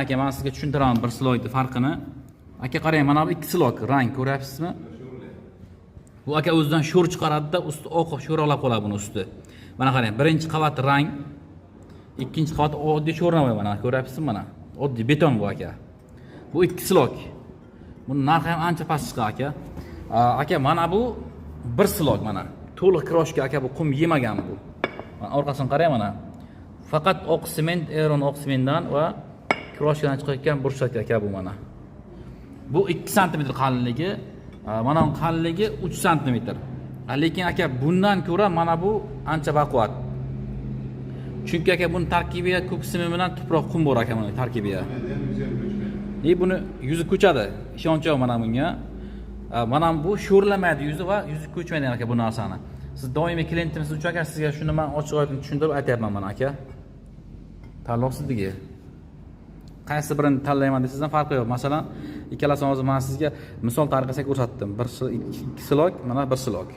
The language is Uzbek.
aka, men sizga tushuntiraman bir slogni farqini. Aka qarang, mana bu ikki slog rang ko'ryapsizmi? Bu aka o'zidan sho'r chiqaradi-da, usti oqib sho'ralab qoladi buni usti. Mana qarang, birinchi qavat rang, ikkinchi qavat oddiy sho'rnavoy mana ko'ryapsizmi mana? Oddiy beton bu aka. Bu ikki slog. Buni narxi ham ancha past chiqadi aka. Aka mana bu bir slog mana. To'liq kroshka aka, bu qum yemagan bu. Mana orqasini qarang mana. Faqat oq sement, Aeron oq sementdan va kroshkadan chiqayotgan burchak aka bu mana. Bu 2 sm qalinligi, mana bu qalinligi 3 sm. Lekin aka bundan ko'ra mana bu ancha baquvvat. Chunki aka buni tarkibiga ko'k sement bilan tuproq qum bor aka mana tarkibiga. Buni yuzi ko'chadi. Ishonch yo'q mana bunga. Mana bu sho'rlamaydi yuzi va yuzi ko'chmaydi aka bu narsani. Siz doimiy klientimiz uchun aka sizga shuni men ochiq-oydin tushuntirib aytayapman mana aka. Tanlov sizniki. Qaysi birini tanlayman desangizdan farqi yo'q. Masalan, ikkalasini hozir men sizga misol tariqasida ko'rsatdim. Bir ikki slog, mana bir slog.